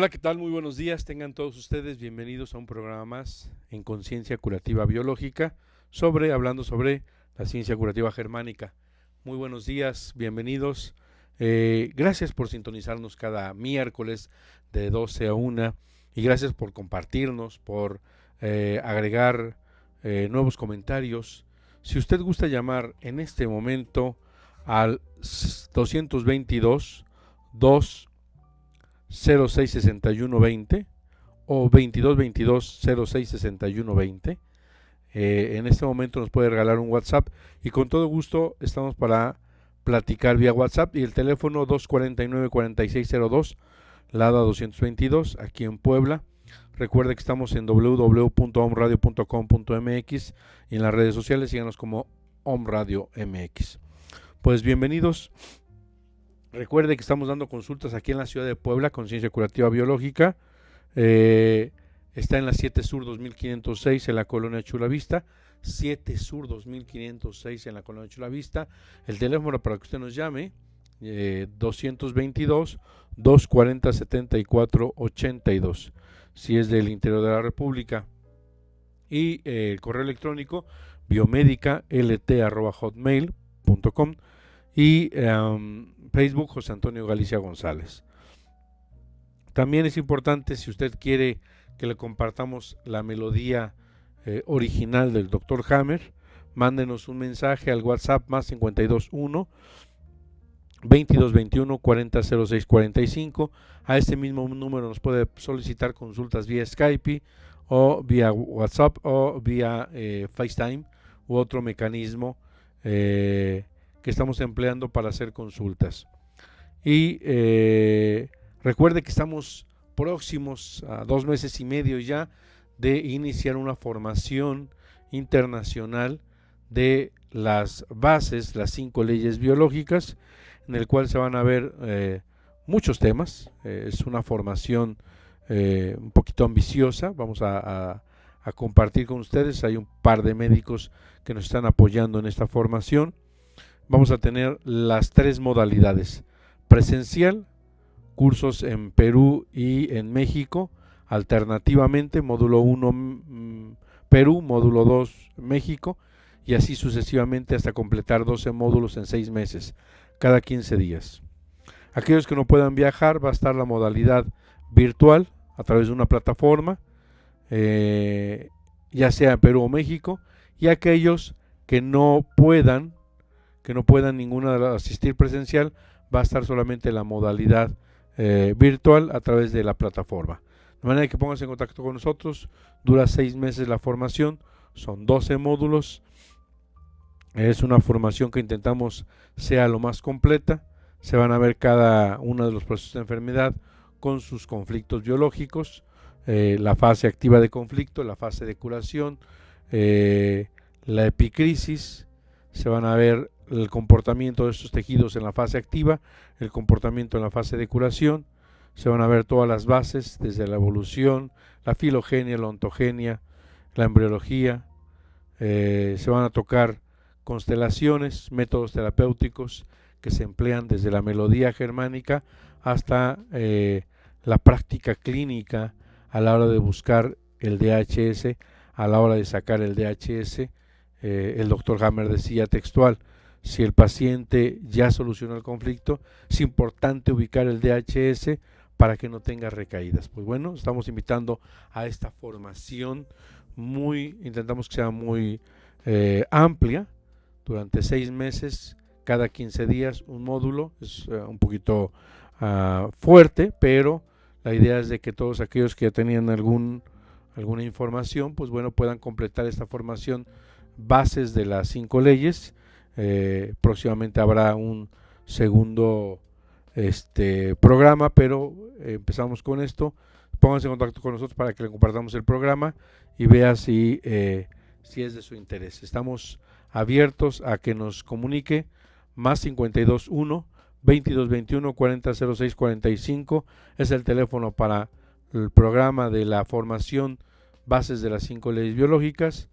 Hola, ¿qué tal? Muy buenos días. Tengan todos ustedes bienvenidos a un programa más en Conciencia Curativa Biológica, hablando sobre la ciencia curativa germánica. Muy buenos días, bienvenidos. Gracias por sintonizarnos cada miércoles de 12 a 1 y gracias por compartirnos, por agregar nuevos comentarios. Si usted gusta llamar en este momento al 222 2 066120 o 2222 066120. En este momento nos puede regalar un WhatsApp y con todo gusto estamos para platicar vía WhatsApp, y el teléfono 249-4602 Lada 222 aquí en Puebla. Recuerde que estamos en www.omradio.com.mx y en las redes sociales síganos como OmRadio MX. Pues bienvenidos. Recuerde que estamos dando consultas aquí en la ciudad de Puebla, Conciencia Curativa Biológica. Está en la 7 Sur 2506 en la colonia Chulavista. 7 Sur 2506 en la colonia Chulavista. El teléfono para que usted nos llame, 222-240-7482, si es del interior de la República. Y el correo electrónico biomedica.lt@hotmail.com y Facebook José Antonio Galicia González. También es importante, si usted quiere que le compartamos la melodía original del Dr. Hammer, mándenos un mensaje al WhatsApp más 521 2221 400645. A este mismo número nos puede solicitar consultas vía Skype o vía WhatsApp o vía FaceTime u otro mecanismo que estamos empleando para hacer consultas. Y recuerde que estamos próximos a 2 meses y medio ya de iniciar una formación internacional de las bases, las 5 leyes biológicas, en el cual se van a ver muchos temas. Es una formación un poquito ambiciosa. Vamos a compartir con ustedes. Hay un par de médicos que nos están apoyando en esta formación. Vamos a tener las 3 modalidades: presencial, cursos en Perú y en México, alternativamente módulo 1 Perú, módulo 2 México, y así sucesivamente hasta completar 12 módulos en 6 meses, cada 15 días. Aquellos que no puedan viajar, va a estar la modalidad virtual a través de una plataforma, ya sea en Perú o México, y aquellos que no puedan ninguna asistir presencial, va a estar solamente la modalidad virtual a través de la plataforma. De manera que pónganse en contacto con nosotros. Dura 6 meses la formación, son 12 módulos. Es una formación que intentamos sea lo más completa. Se van a ver cada uno de los procesos de enfermedad con sus conflictos biológicos, la fase activa de conflicto, la fase de curación, la epicrisis. Se van a ver el comportamiento de estos tejidos en la fase activa, el comportamiento en la fase de curación. Se van a ver todas las bases, desde la evolución, la filogenia, la ontogenia, la embriología. Se van a tocar constelaciones, métodos terapéuticos que se emplean desde la melodía germánica hasta la práctica clínica a la hora de buscar el DHS, a la hora de sacar el DHS. El doctor Hammer decía textual: si el paciente ya solucionó el conflicto, es importante ubicar el DHS para que no tenga recaídas. Pues bueno, estamos invitando a esta formación intentamos que sea muy amplia, durante 6 meses, cada 15 días un módulo. Es un poquito fuerte, pero la idea es de que todos aquellos que ya tenían alguna información, pues bueno, puedan completar esta formación, bases de las 5 leyes. Próximamente habrá un segundo programa, pero empezamos con esto. Pónganse en contacto con nosotros para que le compartamos el programa y vea si es de su interés. Estamos abiertos a que nos comunique, más 521 2221 400645 es el teléfono para el programa de la formación bases de las 5 leyes biológicas,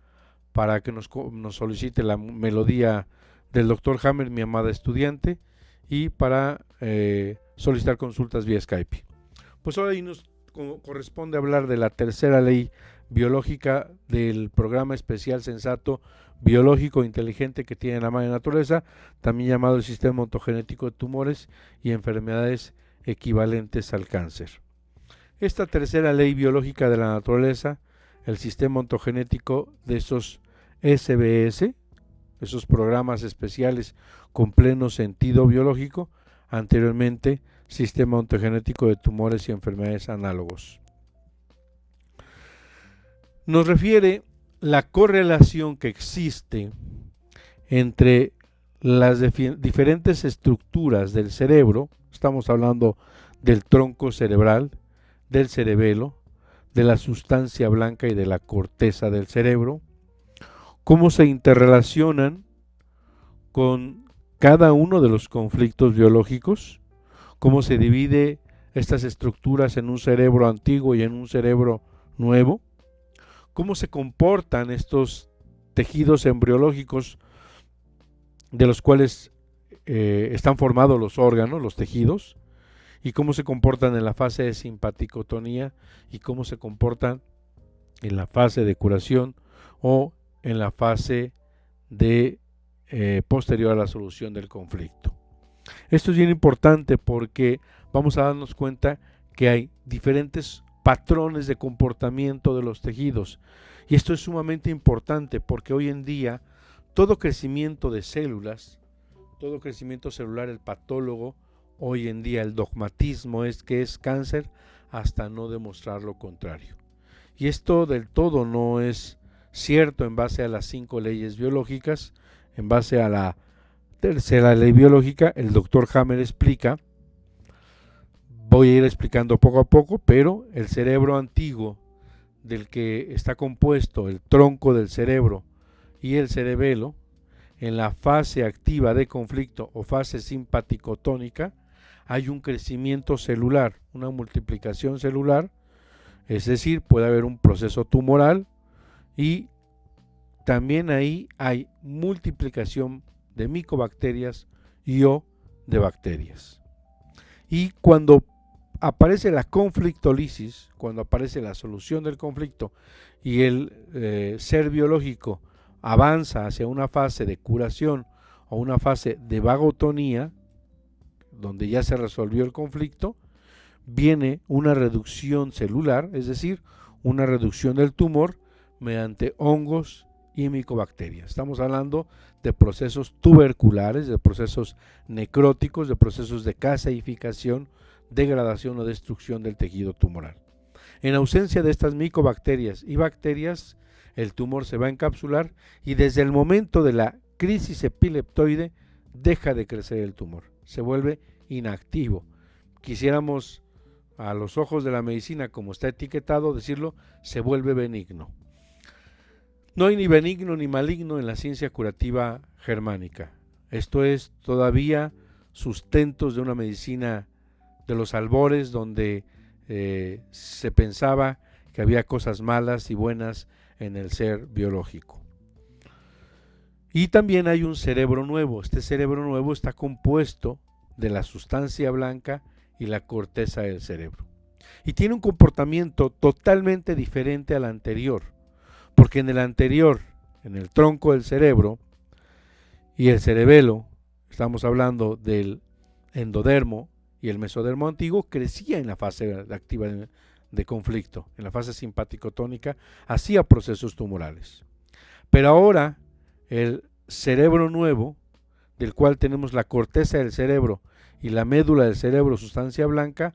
para que nos solicite la melodía del Dr. Hammer, mi amada estudiante, y para solicitar consultas vía Skype. Pues hoy nos corresponde hablar de la tercera ley biológica del programa especial sensato biológico inteligente que tiene la madre naturaleza, también llamado el sistema ontogenético de tumores y enfermedades equivalentes al cáncer. Esta tercera ley biológica de la naturaleza, el sistema ontogenético de esos SBS, esos programas especiales con pleno sentido biológico, anteriormente sistema ontogenético de tumores y enfermedades análogos. Nos refiere la correlación que existe entre las diferentes estructuras del cerebro, estamos hablando del tronco cerebral, del cerebelo, de la sustancia blanca y de la corteza del cerebro, cómo se interrelacionan con cada uno de los conflictos biológicos, cómo se divide estas estructuras en un cerebro antiguo y en un cerebro nuevo, cómo se comportan estos tejidos embriológicos de los cuales están formados los órganos, los tejidos, y cómo se comportan en la fase de simpaticotonía y cómo se comportan en la fase de curación o en la fase de posterior a la solución del conflicto. Esto es bien importante porque vamos a darnos cuenta que hay diferentes patrones de comportamiento de los tejidos, y esto es sumamente importante porque hoy en día todo crecimiento de células, todo crecimiento celular, el patólogo, hoy en día el dogmatismo es que es cáncer hasta no demostrar lo contrario. Y esto del todo no es cierto en base a las 5 leyes biológicas. En base a la tercera ley biológica, el doctor Hammer explica, voy a ir explicando poco a poco, pero el cerebro antiguo del que está compuesto el tronco del cerebro y el cerebelo, en la fase activa de conflicto o fase simpaticotónica, hay un crecimiento celular, una multiplicación celular, es decir, puede haber un proceso tumoral y también ahí hay multiplicación de micobacterias y o de bacterias. Y cuando aparece la conflictólisis, cuando aparece la solución del conflicto y el ser biológico avanza hacia una fase de curación o una fase de vagotonía, donde ya se resolvió el conflicto, viene una reducción celular, es decir, una reducción del tumor mediante hongos y micobacterias. Estamos hablando de procesos tuberculares, de procesos necróticos, de procesos de caseificación, degradación o destrucción del tejido tumoral. En ausencia de estas micobacterias y bacterias, el tumor se va a encapsular y desde el momento de la crisis epileptoide deja de crecer el tumor, se vuelve inactivo. Quisiéramos, a los ojos de la medicina, como está etiquetado, decirlo, se vuelve benigno. No hay ni benigno ni maligno en la ciencia curativa germánica. Esto es todavía sustentos de una medicina de los albores donde se pensaba que había cosas malas y buenas en el ser biológico. Y también hay un cerebro nuevo. Este cerebro nuevo está compuesto de la sustancia blanca y la corteza del cerebro. Y tiene un comportamiento totalmente diferente al anterior, porque en el anterior, en el tronco del cerebro y el cerebelo, estamos hablando del endodermo y el mesodermo antiguo, crecía en la fase activa de conflicto, en la fase simpaticotónica, hacía procesos tumorales. Pero ahora el cerebro nuevo, del cual tenemos la corteza del cerebro y la médula del cerebro, sustancia blanca,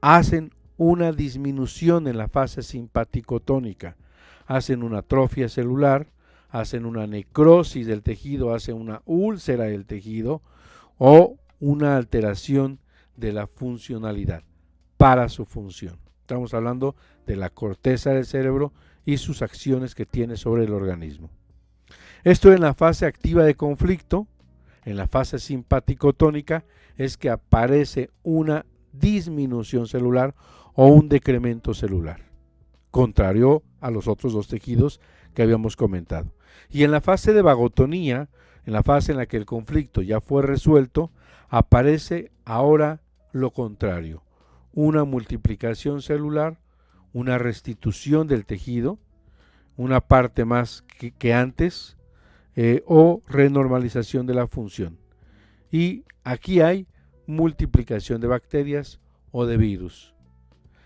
hacen una disminución en la fase simpaticotónica, hacen una atrofia celular, hacen una necrosis del tejido, hacen una úlcera del tejido o una alteración de la funcionalidad para su función. Estamos hablando de la corteza del cerebro y sus acciones que tiene sobre el organismo. Esto en la fase activa de conflicto. En la fase simpaticotónica es que aparece una disminución celular o un decremento celular, contrario a los otros dos tejidos que habíamos comentado. Y en la fase de vagotonía, en la fase en la que el conflicto ya fue resuelto, aparece ahora lo contrario, una multiplicación celular una restitución del tejido, una parte más que antes, o renormalización de la función. Y aquí hay multiplicación de bacterias o de virus.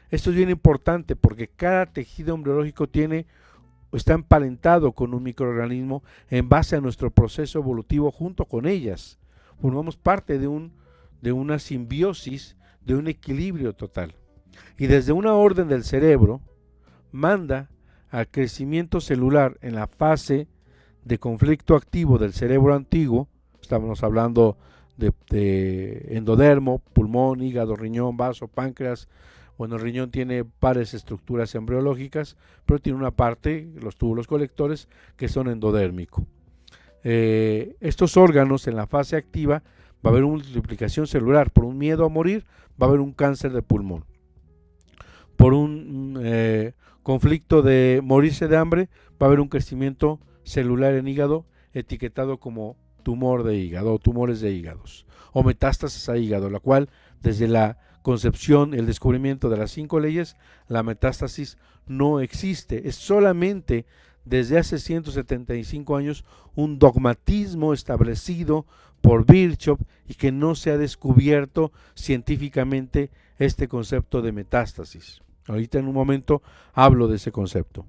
Esto es bien importante porque cada tejido embriológico está emparentado con un microorganismo en base a nuestro proceso evolutivo junto con ellas. Formamos parte de una simbiosis, de un equilibrio total. Y desde una orden del cerebro manda al crecimiento celular en la fase de conflicto activo del cerebro antiguo. Estamos hablando de endodermo, pulmón, hígado, riñón, vaso, páncreas. Bueno, el riñón tiene varias estructuras embriológicas, pero tiene una parte, los túbulos colectores, que son endodérmico. Estos órganos en la fase activa va a haber una multiplicación celular. Por un miedo a morir va a haber un cáncer de pulmón. Por un conflicto de morirse de hambre va a haber un crecimiento celular en hígado etiquetado como tumor de hígado o tumores de hígados o metástasis a hígado, la cual desde la concepción, el descubrimiento de las 5 leyes, la metástasis no existe. Es solamente desde hace 175 años un dogmatismo establecido por Virchow y que no se ha descubierto científicamente este concepto de metástasis. Ahorita en un momento hablo de ese concepto.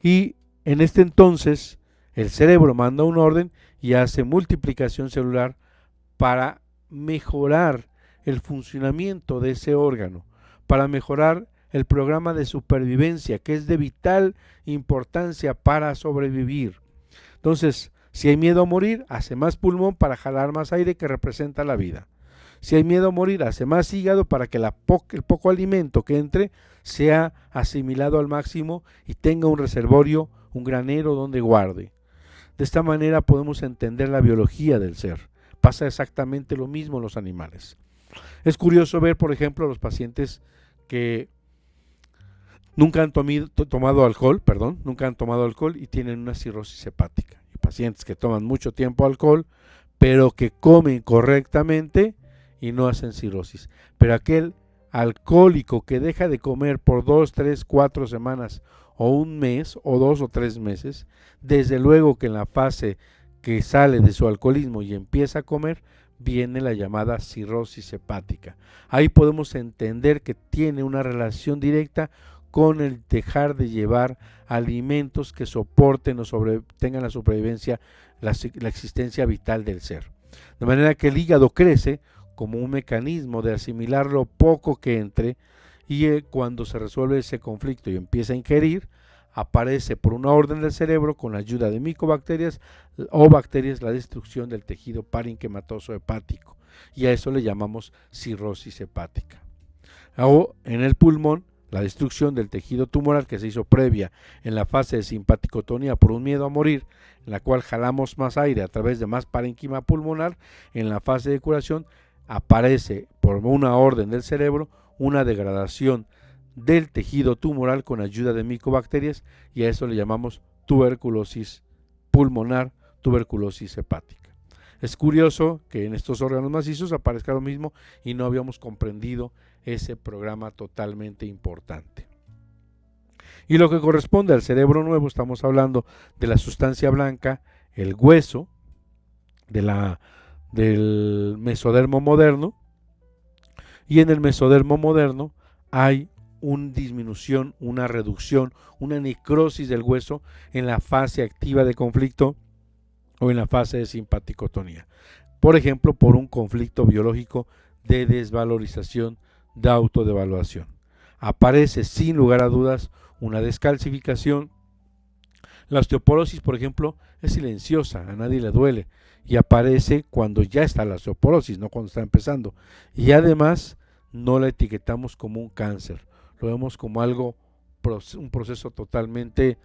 Y en este entonces el cerebro manda una orden y hace multiplicación celular para mejorar el funcionamiento de ese órgano, para mejorar el programa de supervivencia, que es de vital importancia para sobrevivir. Entonces, si hay miedo a morir, hace más pulmón para jalar más aire que representa la vida. Si hay miedo a morir, hace más hígado para que el poco alimento que entre sea asimilado al máximo y tenga un reservorio, un granero donde guarde. De esta manera podemos entender la biología del ser. Pasa exactamente lo mismo en los animales. Es curioso ver, por ejemplo, a los pacientes que nunca han tomado alcohol y tienen una cirrosis hepática. Y pacientes que toman mucho tiempo alcohol, pero que comen correctamente y no hacen cirrosis. Pero aquel alcohólico que deja de comer por 2, 3, 4 semanas o un mes o 2 o 3 meses, desde luego que en la fase que sale de su alcoholismo y empieza a comer, viene la llamada cirrosis hepática. Ahí podemos entender que tiene una relación directa con el dejar de llevar alimentos que soporten o tengan la supervivencia, la existencia vital del ser. De manera que el hígado crece como un mecanismo de asimilar lo poco que entre y cuando se resuelve ese conflicto y empieza a ingerir, aparece por una orden del cerebro con la ayuda de micobacterias o bacterias la destrucción del tejido parenquimatoso hepático y a eso le llamamos cirrosis hepática. O en el pulmón, la destrucción del tejido tumoral que se hizo previa en la fase de simpaticotonía por un miedo a morir, en la cual jalamos más aire a través de más parenquima pulmonar, en la fase de curación aparece por una orden del cerebro una degradación del tejido tumoral con ayuda de micobacterias y a eso le llamamos tuberculosis pulmonar, tuberculosis hepática. Es curioso que en estos órganos macizos aparezca lo mismo y no habíamos comprendido ese programa totalmente importante. Y lo que corresponde al cerebro nuevo, estamos hablando de la sustancia blanca, el hueso, del mesodermo moderno, y en el mesodermo moderno hay una disminución, una reducción, una necrosis del hueso en la fase activa de conflicto o en la fase de simpaticotonía. Por ejemplo, por un conflicto biológico de desvalorización, de autodevaluación. Aparece sin lugar a dudas una descalcificación. La osteoporosis, por ejemplo, es silenciosa, a nadie le duele y aparece cuando ya está la osteoporosis, no cuando está empezando. Y además no la etiquetamos como un cáncer, lo vemos como un proceso totalmente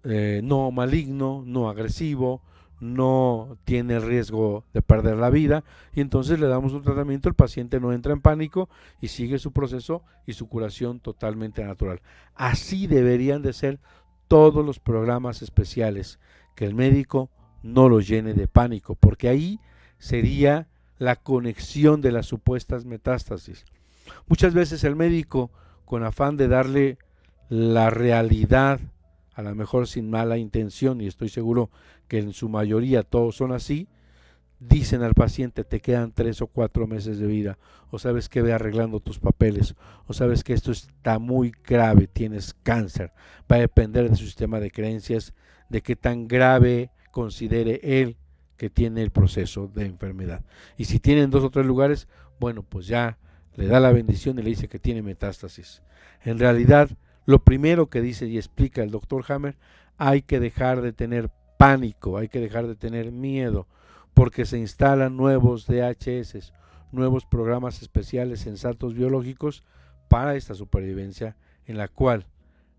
no maligno, no agresivo, no tiene riesgo de perder la vida y entonces le damos un tratamiento, el paciente no entra en pánico y sigue su proceso y su curación totalmente natural. Así deberían de ser todos los programas especiales, que el médico no los llene de pánico, porque ahí sería la conexión de las supuestas metástasis. Muchas veces el médico con afán de darle la realidad, a lo mejor sin mala intención, y estoy seguro que en su mayoría todos son así, dicen al paciente: te quedan 3 o 4 meses de vida, o sabes que ve arreglando tus papeles, o sabes que esto está muy grave, tienes cáncer. Va a depender de su sistema de creencias, de qué tan grave considere él que tiene el proceso de enfermedad. Y si tienen 2 o 3 lugares, bueno, pues ya le da la bendición y le dice que tiene metástasis. En realidad, lo primero que dice y explica el doctor Hammer: hay que dejar de tener pánico, hay que dejar de tener miedo, porque se instalan nuevos DHS, nuevos programas especiales en saltos biológicos para esta supervivencia, en la cual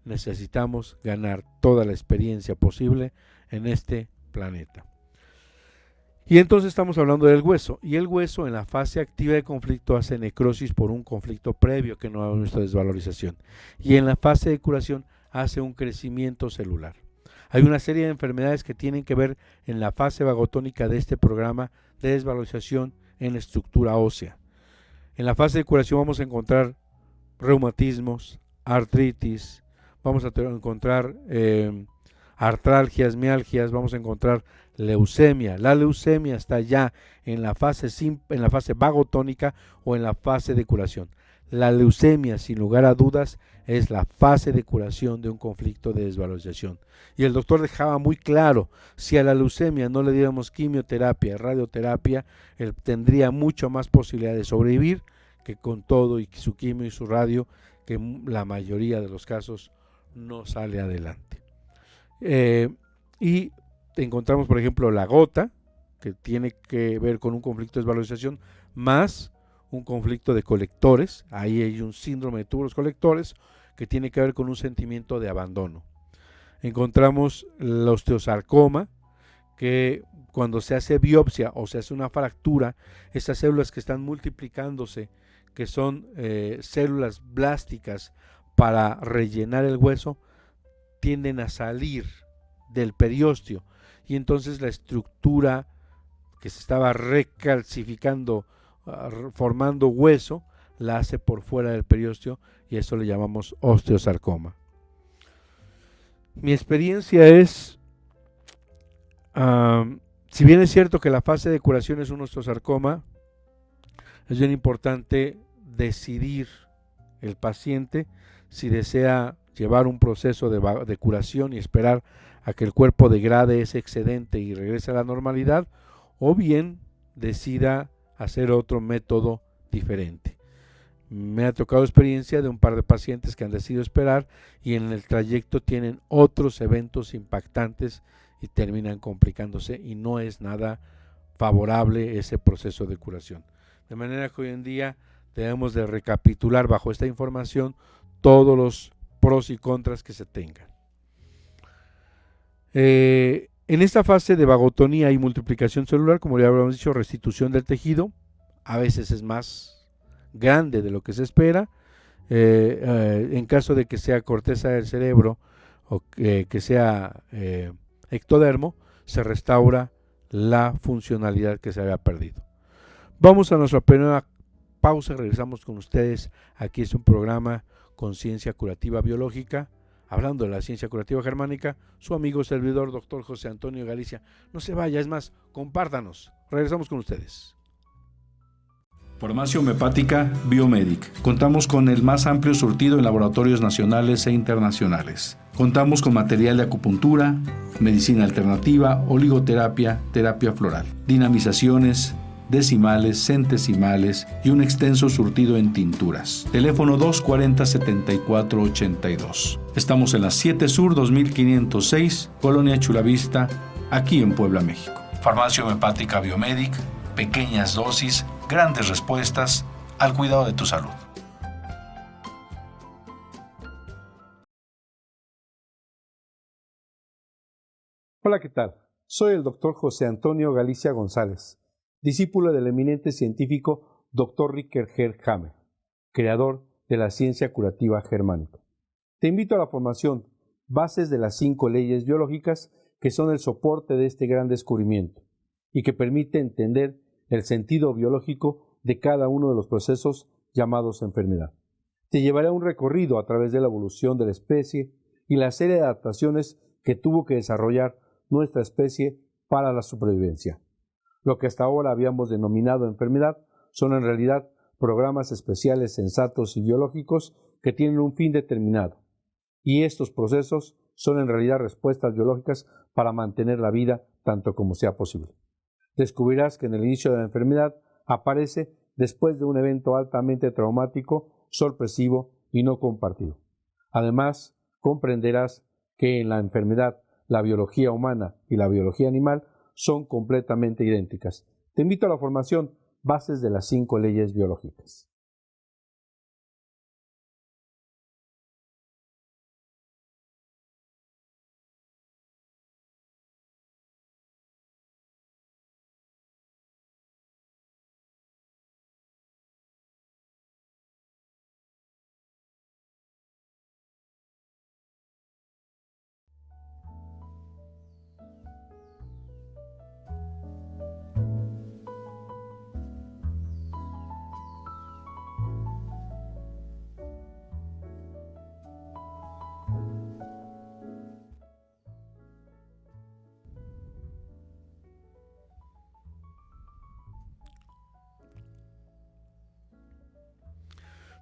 necesitamos ganar toda la experiencia posible en este planeta. Y entonces estamos hablando del hueso, y el hueso en la fase activa de conflicto hace necrosis por un conflicto previo que no ha nuestra desvalorización, y en la fase de curación hace un crecimiento celular. Hay una serie de enfermedades que tienen que ver en la fase vagotónica de este programa de desvalorización en estructura ósea. En la fase de curación vamos a encontrar reumatismos, artritis, vamos a encontrar artralgias, mialgias, vamos a encontrar leucemia. La leucemia está ya en la fase vagotónica o en la fase de curación. La leucemia, sin lugar a dudas, es la fase de curación de un conflicto de desvalorización. Y el doctor dejaba muy claro: si a la leucemia no le diéramos quimioterapia, radioterapia, él tendría mucho más posibilidad de sobrevivir que con todo y su quimio y su radio, que la mayoría de los casos no sale adelante. Y encontramos, por ejemplo, la gota, que tiene que ver con un conflicto de desvalorización más un conflicto de colectores. Ahí hay un síndrome de túbulos colectores que tiene que ver con un sentimiento de abandono. Encontramos el osteosarcoma, que cuando se hace biopsia o se hace una fractura, esas células que están multiplicándose, que son células blásticas para rellenar el hueso, tienden a salir del periósteo, y entonces la estructura que se estaba recalcificando, formando hueso, la hace por fuera del periósteo, y eso le llamamos osteosarcoma. Mi experiencia es, si bien es cierto que la fase de curación es un osteosarcoma, es bien importante decidir el paciente si desea llevar un proceso de curación y esperar a que el cuerpo degrade ese excedente y regrese a la normalidad, o bien decida hacer otro método diferente. Me ha tocado experiencia de un par de pacientes que han decidido esperar, y en el trayecto tienen otros eventos impactantes y terminan complicándose, y no es nada favorable ese proceso de curación. De manera que hoy en día debemos de recapitular bajo esta información todos los pros y contras que se tengan. En esta fase de vagotonía y multiplicación celular, como ya habíamos dicho, restitución del tejido, a veces es más grande de lo que se espera. En caso de que sea corteza del cerebro o que sea ectodermo, se restaura la funcionalidad que se había perdido. Vamos a nuestra primera pausa, regresamos con ustedes. Aquí es un programa Conciencia Curativa Biológica, hablando de la ciencia curativa germánica, su amigo servidor, doctor José Antonio Galicia. No se vaya, es más, compártanos. Regresamos con ustedes. Farmacia Homeopática Biomedic. Contamos con el más amplio surtido en laboratorios nacionales e internacionales. Contamos con material de acupuntura, medicina alternativa, oligoterapia, terapia floral, dinamizaciones, decimales, centesimales y un extenso surtido en tinturas. Teléfono 240-7482. Estamos en la 7 Sur 2506, Colonia Chulavista, aquí en Puebla, México. Farmacia Homeopática Biomedic, pequeñas dosis, grandes respuestas al cuidado de tu salud. Hola, ¿qué tal? Soy el doctor José Antonio Galicia González, discípulo del eminente científico Dr. Ricker G. Hammer, creador de la ciencia curativa germánica. Te invito a la formación Bases de las 5 leyes biológicas, que son el soporte de este gran descubrimiento y que permite entender el sentido biológico de cada uno de los procesos llamados enfermedad. Te llevaré a un recorrido a través de la evolución de la especie y la serie de adaptaciones que tuvo que desarrollar nuestra especie para la supervivencia. Lo que hasta ahora habíamos denominado enfermedad son en realidad programas especiales sensatos y biológicos que tienen un fin determinado. Y estos procesos son en realidad respuestas biológicas para mantener la vida tanto como sea posible. Descubrirás que en el inicio de la enfermedad aparece después de un evento altamente traumático, sorpresivo y no compartido. Además, comprenderás que en la enfermedad la biología humana y la biología animal son completamente idénticas. Te invito a la formación Bases de las 5 leyes biológicas.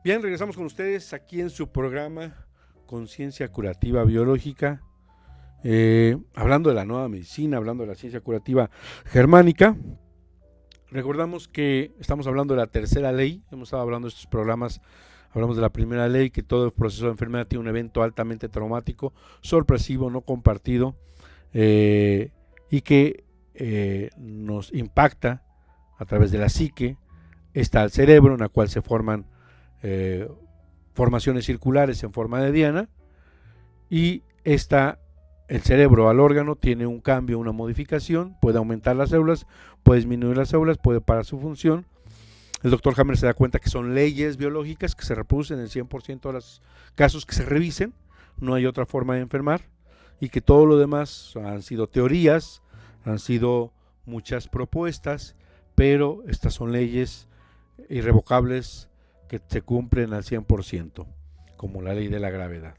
Bien, regresamos con ustedes aquí en su programa Conciencia Curativa Biológica, hablando de la nueva medicina, hablando de la ciencia curativa germánica. Recordamos que estamos hablando de la tercera ley, hemos estado hablando de estos programas, hablamos de la primera ley, que todo el proceso de enfermedad tiene un evento altamente traumático, sorpresivo, no compartido, y que nos impacta a través de la psique. Está el cerebro, en la cual se forman formaciones circulares en forma de diana, y el cerebro al órgano tiene un cambio, una modificación, puede aumentar las células, puede disminuir las células, puede parar su función. El doctor Hammer se da cuenta que son leyes biológicas que se reproducen en el 100% de los casos que se revisen, no hay otra forma de enfermar, y que todo lo demás han sido teorías, han sido muchas propuestas, pero estas son leyes irrevocables que se cumplen al 100%, como la ley de la gravedad.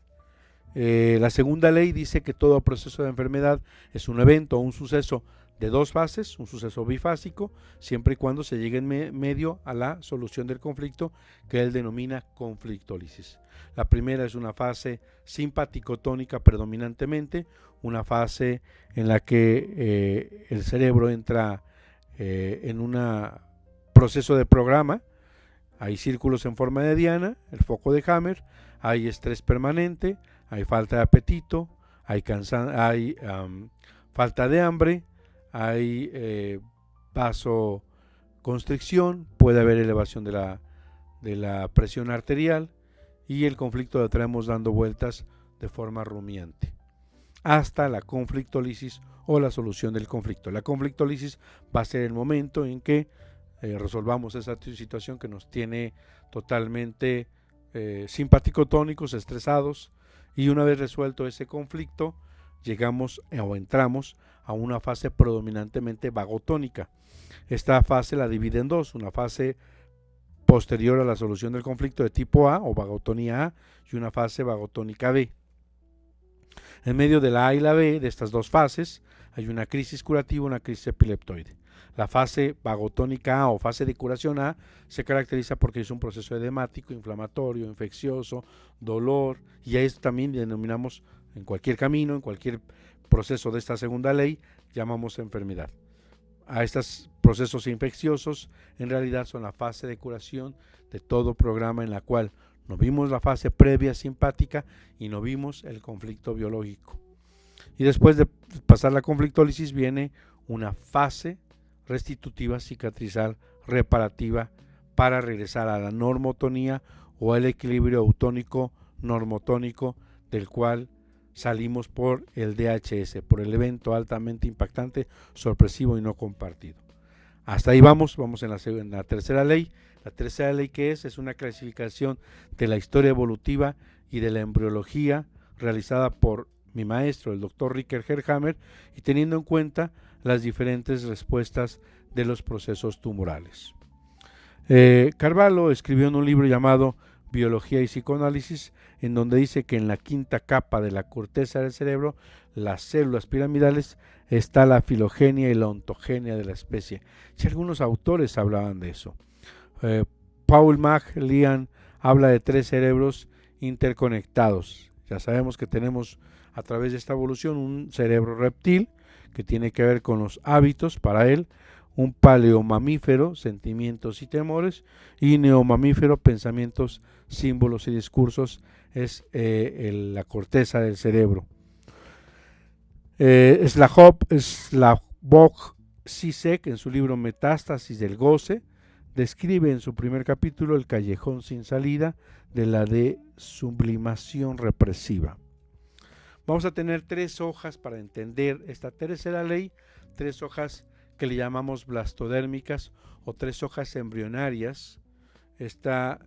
La segunda ley dice que todo proceso de enfermedad es un evento o un suceso de dos fases, un suceso bifásico, siempre y cuando se llegue en medio a la solución del conflicto, que él denomina conflictólisis. La primera es una fase simpático-tónica predominantemente, una fase en la que el cerebro entra en un proceso de programa. Hay círculos en forma de diana, el foco de Hammer, hay estrés permanente, hay falta de apetito, hay falta de hambre, hay vasoconstricción, puede haber elevación de la presión arterial, y el conflicto lo traemos dando vueltas de forma rumiante hasta la conflictólisis o la solución del conflicto. La conflictólisis va a ser el momento en que resolvamos esa situación que nos tiene totalmente simpático-tónicos, estresados, y una vez resuelto ese conflicto llegamos o entramos a una fase predominantemente vagotónica. Esta fase la divide en dos, una fase posterior a la solución del conflicto de tipo A o vagotonía A y una fase vagotónica B. En medio de la A y la B, de estas dos fases, hay una crisis curativa, una crisis epileptoide. La fase vagotónica A o fase de curación A se caracteriza porque es un proceso edemático, inflamatorio, infeccioso, dolor, y a esto también denominamos, en cualquier camino, en cualquier proceso de esta segunda ley, llamamos enfermedad. A estos procesos infecciosos en realidad son la fase de curación de todo programa, en la cual no vimos la fase previa simpática y no vimos el conflicto biológico. Y después de pasar la conflictólisis viene una fase restitutiva, cicatrizal, reparativa, para regresar a la normotonía o al equilibrio autónico normotónico del cual salimos por el DHS, por el evento altamente impactante, sorpresivo y no compartido. Hasta ahí vamos en la tercera ley. La tercera ley, ¿qué es? Es una clasificación de la historia evolutiva y de la embriología realizada por mi maestro, el doctor Ricker Herrhammer, y teniendo en cuenta las diferentes respuestas de los procesos tumorales. Carvalho escribió en un libro llamado Biología y Psicoanálisis, en donde dice que en la quinta capa de la corteza del cerebro, las células piramidales, está la filogenia y la ontogenia de la especie. Si algunos autores hablaban de eso. Paul McLean habla de 3 cerebros interconectados. Ya sabemos que tenemos a través de esta evolución un cerebro reptil que tiene que ver con los hábitos para él, un paleomamífero, sentimientos y temores, y neomamífero, pensamientos, símbolos y discursos, es la corteza del cerebro. Slavoj Zizek, en su libro Metástasis del Goce, describe en su primer capítulo el callejón sin salida de la sublimación represiva. Vamos a tener 3 hojas para entender esta tercera ley, 3 hojas que le llamamos blastodérmicas o 3 hojas embrionarias. Esta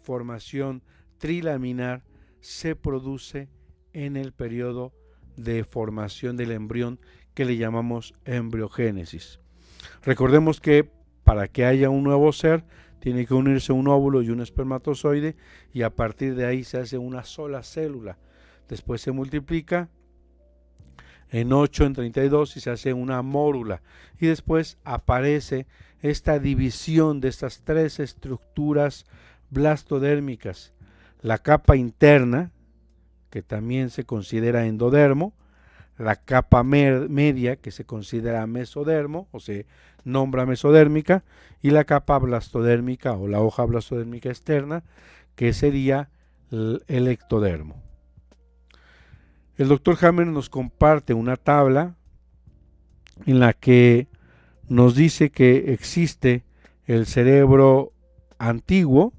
formación trilaminar se produce en el periodo de formación del embrión que le llamamos embriogénesis. Recordemos que para que haya un nuevo ser tiene que unirse un óvulo y un espermatozoide, y a partir de ahí se hace una sola célula. Después se multiplica en 8, en 32 y se hace una mórula, y después aparece esta división de estas 3 estructuras blastodérmicas: la capa interna, que también se considera endodermo, la capa media, que se considera mesodermo o se nombra mesodérmica, y la capa blastodérmica o la hoja blastodérmica externa, que sería el ectodermo. El doctor Hammer nos comparte una tabla en la que nos dice que existe el cerebro antiguo.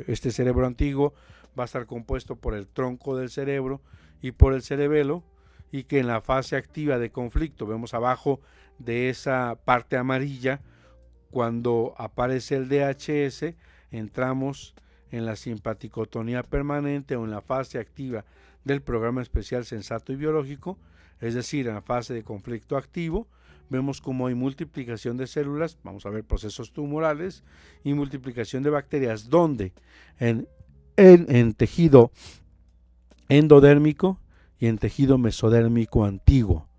Este cerebro antiguo va a estar compuesto por el tronco del cerebro y por el cerebelo, y que en la fase activa de conflicto, vemos abajo de esa parte amarilla, cuando aparece el DHS, entramos en la simpaticotonía permanente o en la fase activa del programa especial sensato y biológico, es decir, en la fase de conflicto activo. Vemos cómo hay multiplicación de células, vamos a ver procesos tumorales y multiplicación de bacterias, donde en tejido endodérmico y en tejido mesodérmico antiguo,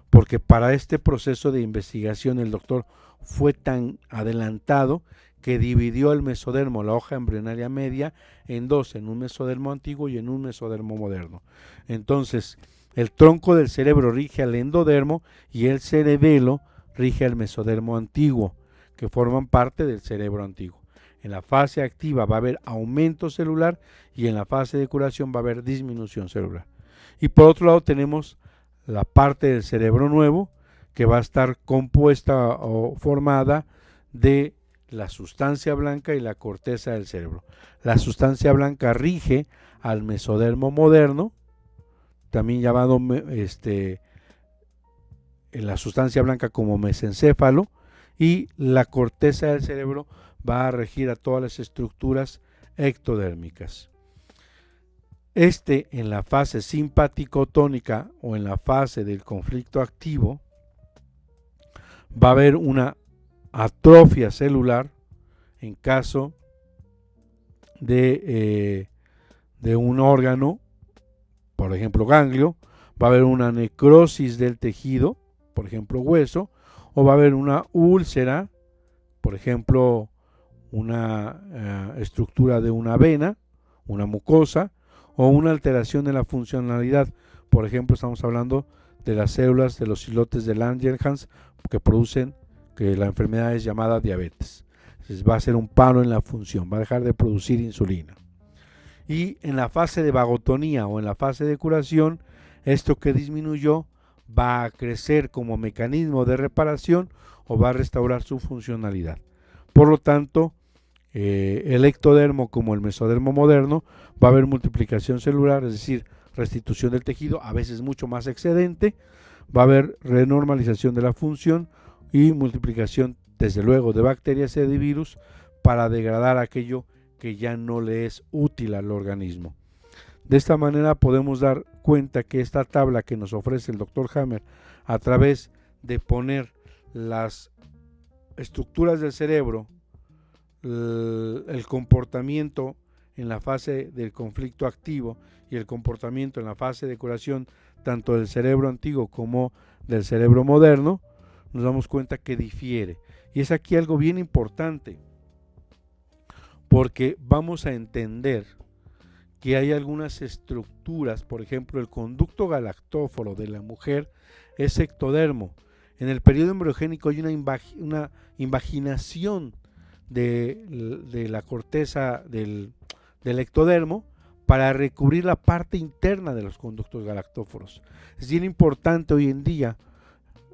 porque para este proceso de investigación el doctor fue tan adelantado que dividió el mesodermo, la hoja embrionaria media, en 2, en un mesodermo antiguo y en un mesodermo moderno. Entonces, el tronco del cerebro rige al endodermo y el cerebelo rige al mesodermo antiguo, que forman parte del cerebro antiguo. En la fase activa va a haber aumento celular y en la fase de curación va a haber disminución celular. Y por otro lado tenemos la parte del cerebro nuevo, que va a estar compuesta o formada de la sustancia blanca y la corteza del cerebro. La sustancia blanca rige al mesodermo moderno, también llamado la sustancia blanca como mesencéfalo, y la corteza del cerebro va a regir a todas las estructuras ectodérmicas. En la fase simpaticotónica o en la fase del conflicto activo va a haber una atrofia celular en caso de un órgano, por ejemplo ganglio. Va a haber una necrosis del tejido, por ejemplo hueso, o va a haber una úlcera, por ejemplo una estructura de una vena, una mucosa, o una alteración de la funcionalidad. Por ejemplo, estamos hablando de las células de los islotes de Langerhans que producen, que la enfermedad es llamada diabetes. Entonces va a ser un paro en la función, va a dejar de producir insulina. Y en la fase de vagotonía o en la fase de curación, esto que disminuyó va a crecer como mecanismo de reparación o va a restaurar su funcionalidad. Por lo tanto, el ectodermo como el mesodermo moderno va a haber multiplicación celular, es decir, restitución del tejido, a veces mucho más excedente, va a haber renormalización de la función y multiplicación, desde luego, de bacterias y de virus para degradar aquello que ya no le es útil al organismo. De esta manera podemos dar cuenta que esta tabla que nos ofrece el Dr. Hammer, a través de poner las estructuras del cerebro el comportamiento en la fase del conflicto activo y el comportamiento en la fase de curación tanto del cerebro antiguo como del cerebro moderno, nos damos cuenta que difiere. Y es aquí algo bien importante, porque vamos a entender que hay algunas estructuras, por ejemplo, el conducto galactóforo de la mujer es ectodermo. En el periodo embriogénico hay una invaginación de la corteza del ectodermo para recubrir la parte interna de los conductos galactóforos. Es bien importante hoy en día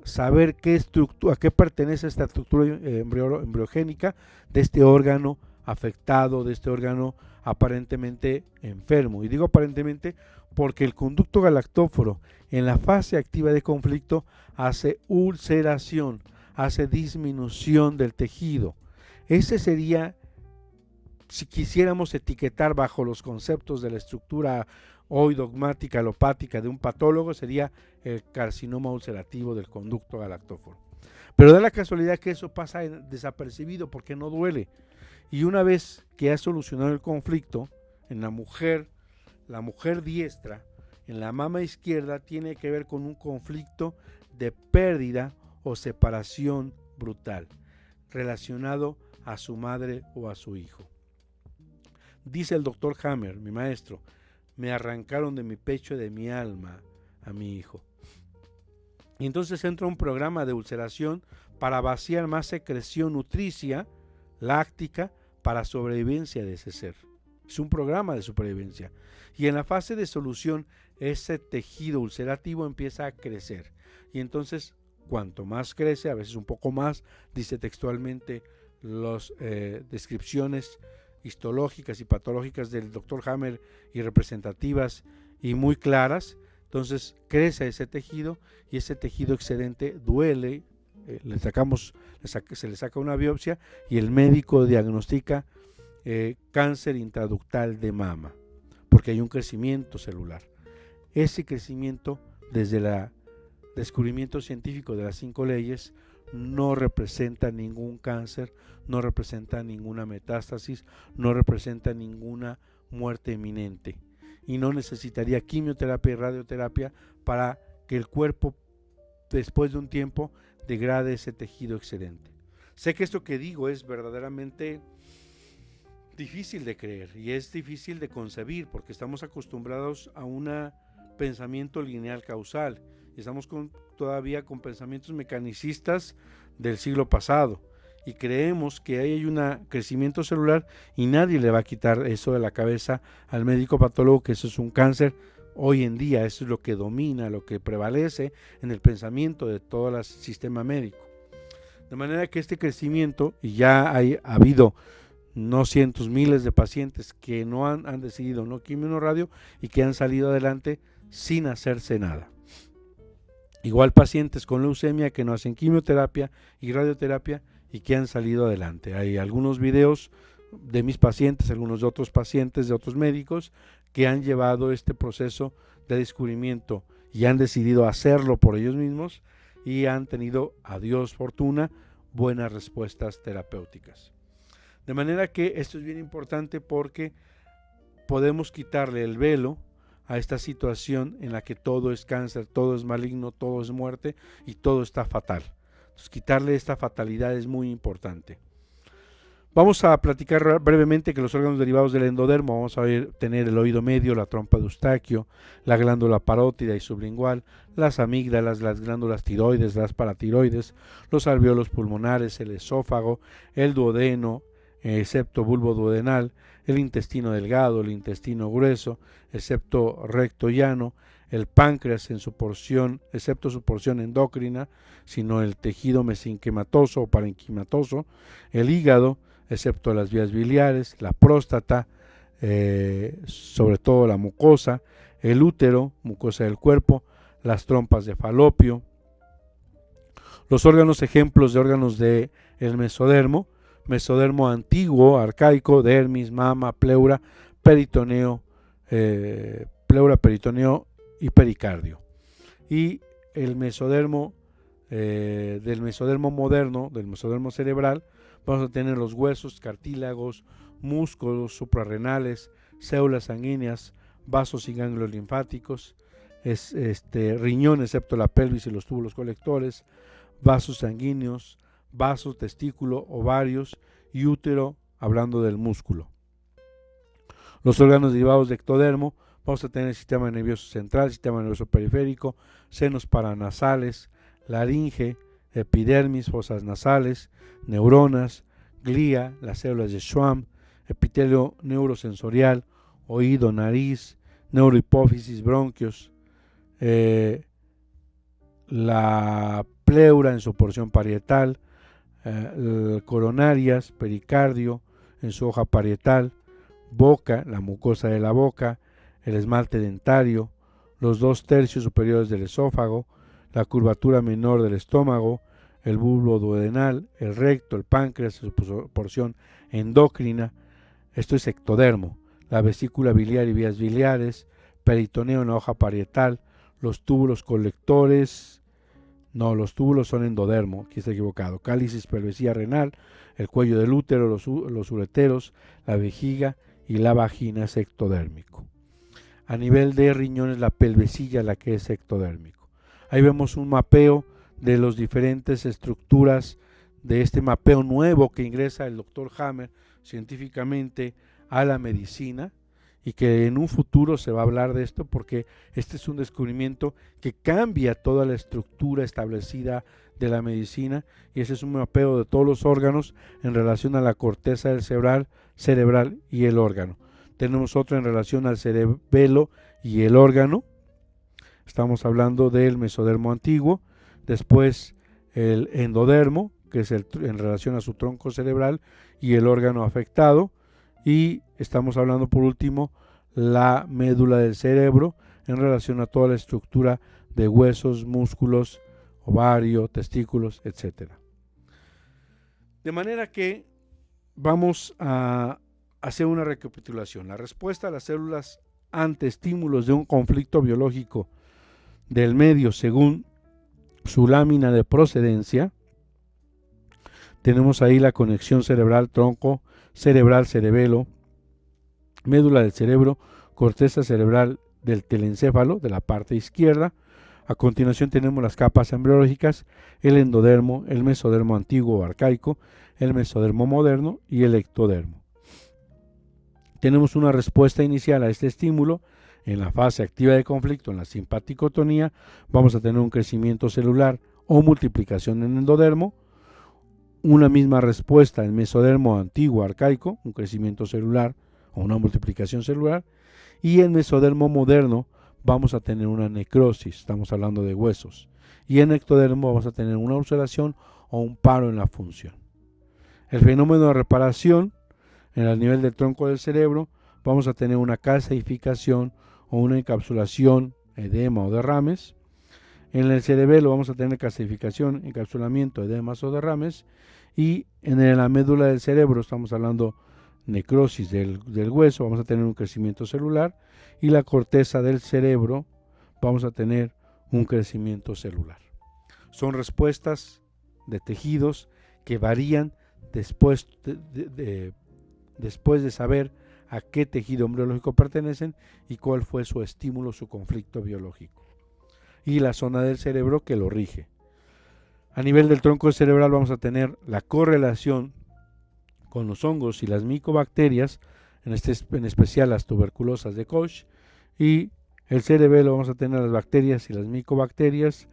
saber a qué pertenece esta estructura embriogénica de este órgano afectado, de este órgano aparentemente enfermo. Y digo aparentemente porque el conducto galactóforo en la fase activa de conflicto hace ulceración, hace disminución del tejido. Ese sería, si quisiéramos etiquetar bajo los conceptos de la estructura hoy dogmática, alopática de un patólogo, sería el carcinoma ulcerativo del conducto galactóforo. Pero da la casualidad que eso pasa desapercibido porque no duele. Y una vez que ha solucionado el conflicto, en la mujer diestra, en la mama izquierda, tiene que ver con un conflicto de pérdida o separación brutal, relacionado a su madre o a su hijo. Dice el doctor Hammer, mi maestro, me arrancaron de mi pecho y de mi alma a mi hijo. Y entonces entra un programa de ulceración para vaciar más secreción nutricia, láctica, para sobrevivencia de ese ser. Es un programa de supervivencia. Y en la fase de solución, ese tejido ulcerativo empieza a crecer. Y entonces, cuanto más crece, a veces un poco más, dice textualmente las descripciones histológicas y patológicas del doctor Hammer y representativas y muy claras, entonces crece ese tejido y ese tejido excedente duele, se le saca una biopsia y el médico diagnostica cáncer intraductal de mama, porque hay un crecimiento celular. Ese crecimiento, desde el descubrimiento científico de las 5 leyes, no representa ningún cáncer, no representa ninguna metástasis, no representa ninguna muerte inminente y no necesitaría quimioterapia y radioterapia para que el cuerpo, después de un tiempo, degrade ese tejido excedente. Sé que esto que digo es verdaderamente difícil de creer y es difícil de concebir porque estamos acostumbrados a un pensamiento lineal causal y estamos todavía con pensamientos mecanicistas del siglo pasado y creemos que hay un crecimiento celular y nadie le va a quitar eso de la cabeza al médico patólogo, que eso es un cáncer. Hoy en día eso es lo que domina, lo que prevalece en el pensamiento de todo el sistema médico. De manera que este crecimiento, y ya ha habido no cientos, miles de pacientes que no han decidido no quimio no radio y que han salido adelante sin hacerse nada. Igual pacientes con leucemia que no hacen quimioterapia y radioterapia y que han salido adelante. Hay algunos videos de mis pacientes, algunos de otros pacientes de otros médicos que han llevado este proceso de descubrimiento y han decidido hacerlo por ellos mismos y han tenido, a Dios fortuna, buenas respuestas terapéuticas. De manera que esto es bien importante porque podemos quitarle el velo a esta situación en la que todo es cáncer, todo es maligno, todo es muerte y todo está fatal. Entonces, quitarle esta fatalidad es muy importante. Vamos a platicar brevemente que los órganos derivados del endodermo, vamos a tener el oído medio, la trompa de Eustaquio, la glándula parótida y sublingual, las amígdalas, las glándulas tiroides, las paratiroides, los alvéolos pulmonares, el esófago, el duodeno, septo bulbo duodenal, el intestino delgado, el intestino grueso, el septo recto llano, el páncreas en su porción, excepto su porción endocrina, sino el tejido mesenquimatoso o parenquimatoso, el hígado, excepto las vías biliares, la próstata, sobre todo la mucosa, el útero, mucosa del cuerpo, las trompas de falopio. Los órganos ejemplos de órganos del mesodermo: mesodermo antiguo, arcaico, dermis, mama, pleura, peritoneo, peritoneo y pericardio. Y el mesodermo del mesodermo moderno, del mesodermo cerebral, vamos a tener los huesos, cartílagos, músculos suprarrenales, células sanguíneas, vasos y ganglios linfáticos, riñón excepto la pelvis y los túbulos colectores, vasos sanguíneos, vasos, testículo, ovarios y útero, hablando del músculo. Los órganos derivados de ectodermo, vamos a tener el sistema nervioso central, sistema nervioso periférico, senos paranasales, laringe, epidermis, fosas nasales, neuronas, glía, las células de Schwann, epitelio neurosensorial, oído, nariz, neurohipófisis, bronquios, la pleura en su porción parietal, coronarias, pericardio en su hoja parietal, boca, la mucosa de la boca, el esmalte dentario, los 2/3 superiores del esófago, la curvatura menor del estómago, el bulbo duodenal, el recto, el páncreas en su porción endocrina. Esto es ectodermo. La vesícula biliar y vías biliares, peritoneo en la hoja parietal, los túbulos colectores, no, los túbulos son endodermo, aquí está equivocado, cálices, pelvesía renal, el cuello del útero, los ureteros, la vejiga y la vagina es ectodérmico. A nivel de riñones, la pelvecilla la que es ectodérmico. Ahí vemos un mapeo de las diferentes estructuras de este mapeo nuevo que ingresa el doctor Hammer científicamente a la medicina, y que en un futuro se va a hablar de esto porque este es un descubrimiento que cambia toda la estructura establecida de la medicina, y ese es un mapeo de todos los órganos en relación a la corteza del cerebral y el órgano. Tenemos otro en relación al cerebelo y el órgano. Estamos hablando del mesodermo antiguo, después el endodermo, que es en relación a su tronco cerebral y el órgano afectado, y estamos hablando por último la médula del cerebro en relación a toda la estructura de huesos, músculos, ovario, testículos, etc. De manera que vamos a hacer una recapitulación. La respuesta a las células ante estímulos de un conflicto biológico del medio según su lámina de procedencia. Tenemos ahí la conexión cerebral, tronco cerebral, cerebelo, médula del cerebro, corteza cerebral del telencéfalo, de la parte izquierda. A continuación tenemos las capas embriológicas, el endodermo, el mesodermo antiguo o arcaico, el mesodermo moderno y el ectodermo. Tenemos una respuesta inicial a este estímulo. En la fase activa de conflicto, en la simpaticotonía, vamos a tener un crecimiento celular o multiplicación en el endodermo. Una misma respuesta en mesodermo antiguo arcaico, un crecimiento celular o una multiplicación celular, y en mesodermo moderno vamos a tener una necrosis, estamos hablando de huesos, y en ectodermo vamos a tener una ulceración o un paro en la función. El fenómeno de reparación en el nivel del tronco del cerebro, vamos a tener una calcificación o una encapsulación, edema o derrames. En el cerebelo vamos a tener calcificación, encapsulamiento, edemas o derrames, y en la médula del cerebro estamos hablando necrosis del hueso, vamos a tener un crecimiento celular, y la corteza del cerebro vamos a tener un crecimiento celular. Son respuestas de tejidos que varían después de saber a qué tejido embriológico pertenecen y cuál fue su estímulo, su conflicto biológico, y la zona del cerebro que lo rige. A nivel del tronco cerebral vamos a tener la correlación con los hongos y las micobacterias, en especial las tuberculosas de Koch, y el cerebelo vamos a tener las bacterias y las micobacterias,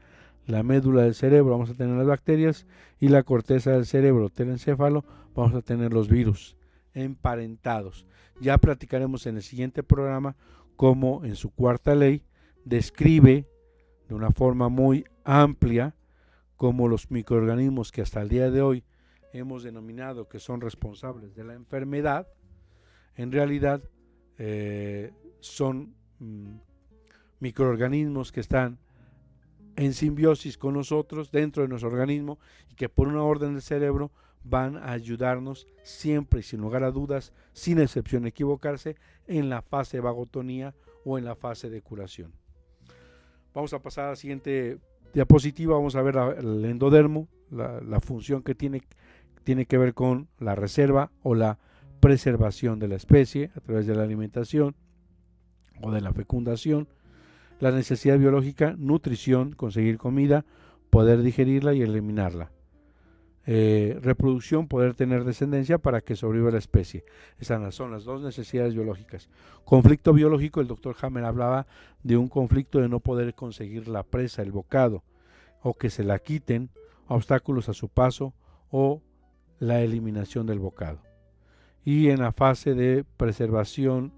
la médula del cerebro vamos a tener las bacterias, y la corteza del cerebro, telencéfalo, vamos a tener los virus emparentados. Ya platicaremos en el siguiente programa cómo en su cuarta ley describe de una forma muy amplia cómo los microorganismos que hasta el día de hoy hemos denominado que son responsables de la enfermedad, en realidad son microorganismos que están en simbiosis con nosotros dentro de nuestro organismo, y que por una orden del cerebro van a ayudarnos siempre y sin lugar a dudas, sin excepción equivocarse, en la fase de vagotonía o en la fase de curación. Vamos a pasar a la siguiente diapositiva. Vamos a ver el endodermo, la función que tiene tiene que ver con la reserva o la preservación de la especie a través de la alimentación o de la fecundación. La necesidad biológica, nutrición, conseguir comida, poder digerirla y eliminarla. Reproducción, poder tener descendencia para que sobreviva la especie. Esas son las dos necesidades biológicas. Conflicto biológico, el doctor Hammer hablaba de un conflicto de no poder conseguir la presa, el bocado, o que se la quiten, obstáculos a su paso o la eliminación del bocado. Y en la fase de preservación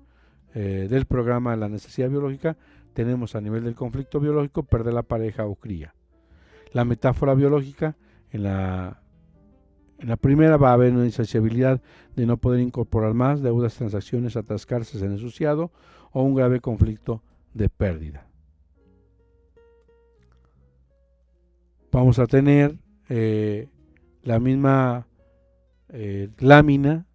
del programa de la necesidad biológica, tenemos a nivel del conflicto biológico perder la pareja o cría. La metáfora biológica, en la primera va a haber una insaciabilidad de no poder incorporar más, deudas, transacciones, atascarse en ensuciado o un grave conflicto de pérdida. Vamos a tener la misma lámina,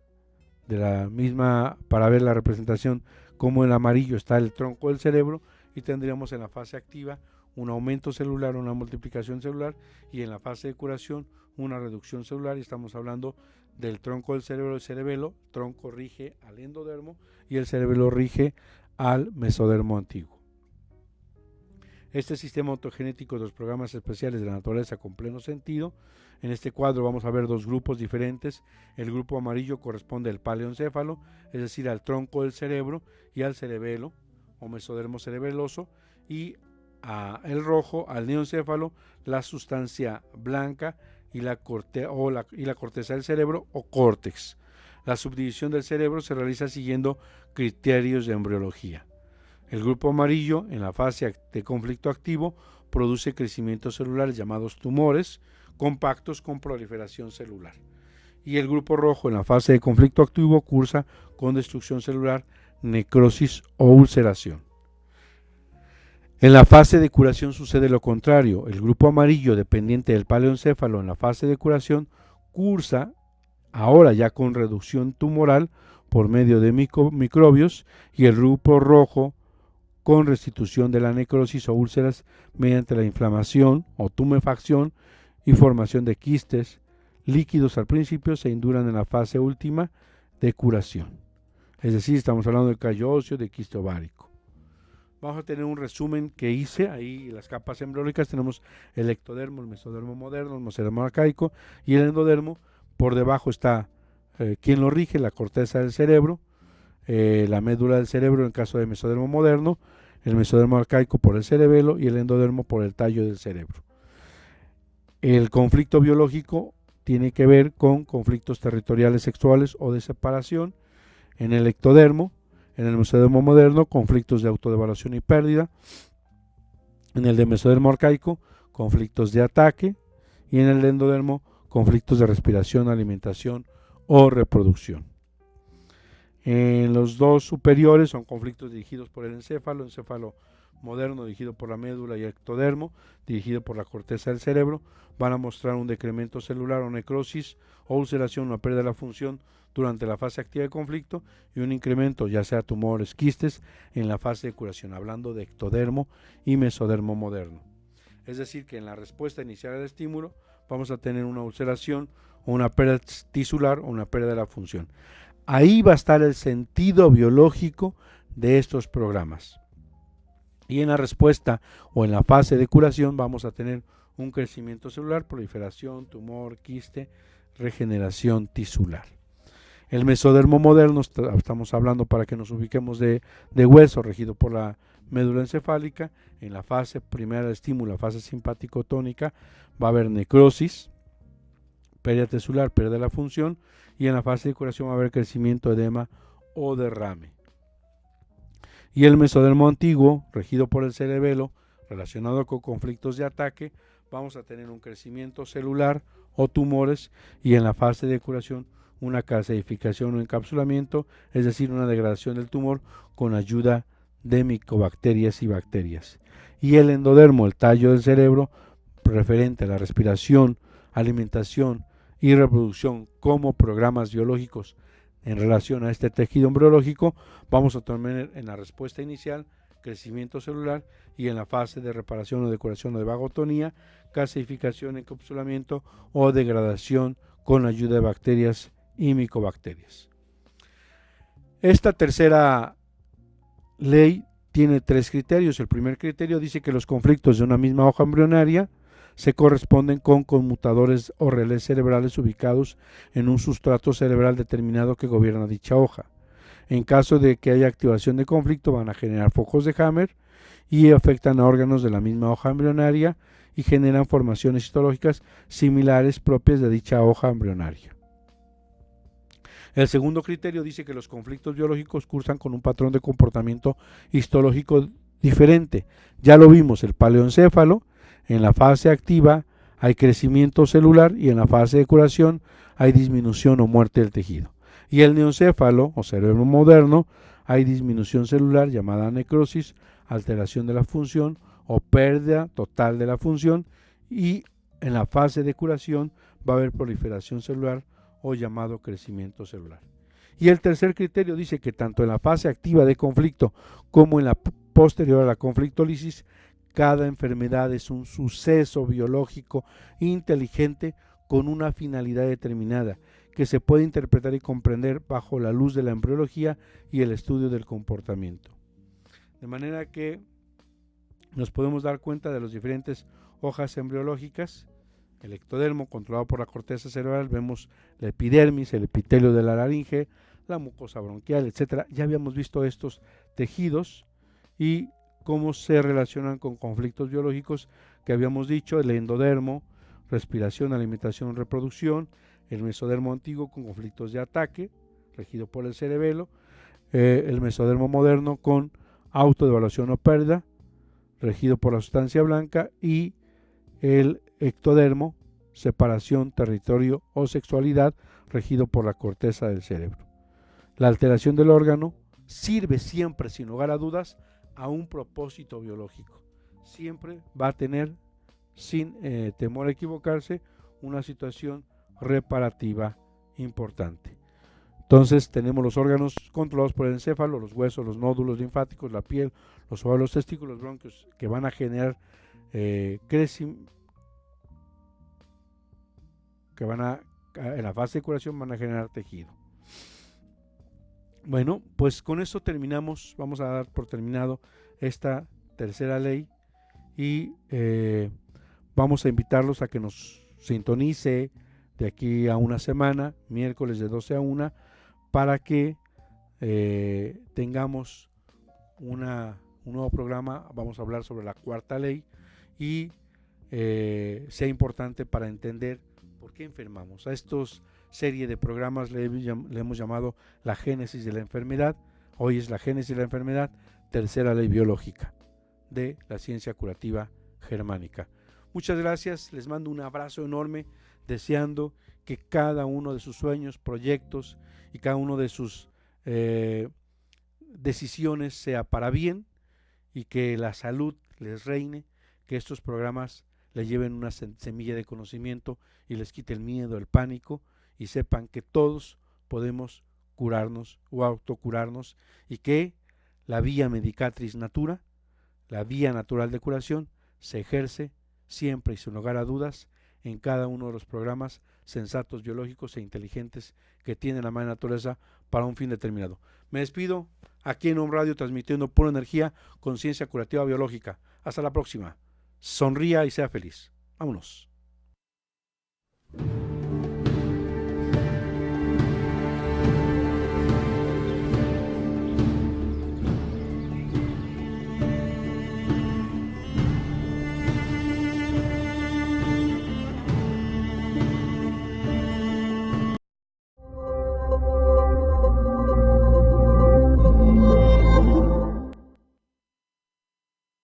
de la misma, para ver la representación, como en amarillo está el tronco del cerebro, y tendríamos en la fase activa un aumento celular, una multiplicación celular, y en la fase de curación una reducción celular, y estamos hablando del tronco del cerebro, el cerebelo. El tronco rige al endodermo y el cerebelo rige al mesodermo antiguo. Este sistema ontogenético de los programas especiales de la naturaleza con pleno sentido. En este cuadro vamos a ver dos grupos diferentes. El grupo amarillo corresponde al paleoencéfalo, es decir, al tronco del cerebro y al cerebelo o mesodermo cerebeloso, y el rojo al neoencéfalo, la sustancia blanca y la corteza del cerebro o córtex. La subdivisión del cerebro se realiza siguiendo criterios de embriología. El grupo amarillo, en la fase de conflicto activo, produce crecimientos celulares llamados tumores compactos con proliferación celular. Y el grupo rojo, en la fase de conflicto activo, cursa con destrucción celular, necrosis o ulceración. En la fase de curación sucede lo contrario. El grupo amarillo, dependiente del paleoencéfalo, en la fase de curación, cursa ahora ya con reducción tumoral por medio de microbios, y el grupo rojo con restitución de la necrosis o úlceras mediante la inflamación o tumefacción y formación de quistes líquidos al principio se induran en la fase última de curación. Es decir, estamos hablando de callo óseo, de quiste ovárico. Vamos a tener un resumen que hice ahí. En las capas embriológicas tenemos el ectodermo, el mesodermo moderno, el mesodermo arcaico y el endodermo. Por debajo está quien lo rige, la corteza del cerebro, la médula del cerebro en el caso de mesodermo moderno, el mesodermo arcaico por el cerebelo y el endodermo por el tallo del cerebro. El conflicto biológico tiene que ver con conflictos territoriales sexuales o de separación. En el ectodermo, en el mesodermo moderno, conflictos de autodevaluación y pérdida. En el de mesodermo arcaico, conflictos de ataque. Y en el endodermo, conflictos de respiración, alimentación o reproducción. En los dos superiores son conflictos dirigidos por el encéfalo moderno dirigido por la médula, y el ectodermo dirigido por la corteza del cerebro. Van a mostrar un decremento celular o necrosis o ulceración o pérdida de la función durante la fase activa de conflicto, y un incremento, ya sea tumores, quistes, en la fase de curación, hablando de ectodermo y mesodermo moderno. Es decir, que en la respuesta inicial al estímulo vamos a tener una ulceración o una pérdida tisular o una pérdida de la función. Ahí va a estar el sentido biológico de estos programas. Y en la respuesta o en la fase de curación vamos a tener un crecimiento celular, proliferación, tumor, quiste, regeneración tisular. El mesodermo moderno, estamos hablando para que nos ubiquemos de hueso, regido por la médula encefálica. En la fase primera de estímulo, la fase simpático-tónica, va a haber necrosis, pérdida tisular, pérdida de la función, y en la fase de curación va a haber crecimiento, edema o derrame. Y el mesodermo antiguo, regido por el cerebelo, relacionado con conflictos de ataque, vamos a tener un crecimiento celular o tumores, y en la fase de curación una calcificación o encapsulamiento, es decir, una degradación del tumor con ayuda de micobacterias y bacterias. Y el endodermo, el tallo del cerebro, referente a la respiración, alimentación y reproducción como programas biológicos en relación a este tejido embriológico, vamos a tener en la respuesta inicial crecimiento celular, y en la fase de reparación o de curación o de vagotonía, calcificación, encapsulamiento o degradación con la ayuda de bacterias y micobacterias. Esta tercera ley tiene 3 criterios. El primer criterio dice que los conflictos de una misma hoja embrionaria se corresponden con conmutadores o relés cerebrales ubicados en un sustrato cerebral determinado que gobierna dicha hoja. En caso de que haya activación de conflicto, van a generar focos de Hammer y afectan a órganos de la misma hoja embrionaria y generan formaciones histológicas similares propias de dicha hoja embrionaria. El segundo criterio dice que los conflictos biológicos cursan con un patrón de comportamiento histológico diferente. Ya lo vimos, el paleoencéfalo, en la fase activa hay crecimiento celular y en la fase de curación hay disminución o muerte del tejido. Y el neoencéfalo o cerebro moderno hay disminución celular llamada necrosis, alteración de la función o pérdida total de la función, y en la fase de curación va a haber proliferación celular o llamado crecimiento celular. Y el tercer criterio dice que tanto en la fase activa de conflicto como en la posterior a la conflictólisis, cada enfermedad es un suceso biológico inteligente con una finalidad determinada que se puede interpretar y comprender bajo la luz de la embriología y el estudio del comportamiento. De manera que nos podemos dar cuenta de las diferentes hojas embriológicas. El ectodermo, controlado por la corteza cerebral, vemos la epidermis, el epitelio de la laringe, la mucosa bronquial, etc. Ya habíamos visto estos tejidos y cómo se relacionan con conflictos biológicos que habíamos dicho: el endodermo, respiración, alimentación, reproducción; el mesodermo antiguo con conflictos de ataque, regido por el cerebelo; el mesodermo moderno con autodevaluación o pérdida, regido por la sustancia blanca; y el ectodermo, separación, territorio o sexualidad, regido por la corteza del cerebro. La alteración del órgano sirve siempre, sin lugar a dudas, a un propósito biológico. Siempre va a tener, sin temor a equivocarse, una situación reparativa importante. Entonces tenemos los órganos controlados por el encéfalo, los huesos, los nódulos linfáticos, la piel, los ovarios, los testículos, los bronquios, que van a generar crecimiento, que en la fase de curación van a generar tejido. Bueno, pues con eso terminamos. Vamos a dar por terminado esta tercera ley y vamos a invitarlos a que nos sintonice de aquí a una semana, miércoles de 12 a 1, para que tengamos un nuevo programa. Vamos a hablar sobre la cuarta ley y sea importante para entender por qué enfermamos. A estos serie de programas le hemos llamado la génesis de la enfermedad. Hoy es la génesis de la enfermedad, tercera ley biológica de la ciencia curativa germánica. Muchas gracias, les mando un abrazo enorme, deseando que cada uno de sus sueños, proyectos y cada uno de sus decisiones sea para bien y que la salud les reine, que estos programas les lleven una semilla de conocimiento y les quite el miedo, el pánico, y sepan que todos podemos curarnos o autocurarnos y que la vía medicatrix natura, la vía natural de curación, se ejerce siempre y sin lugar a dudas en cada uno de los programas sensatos, biológicos e inteligentes que tiene la madre naturaleza para un fin determinado. Me despido aquí en Home Radio, transmitiendo pura energía, conciencia curativa biológica. Hasta la próxima. Sonría y sea feliz. Vámonos.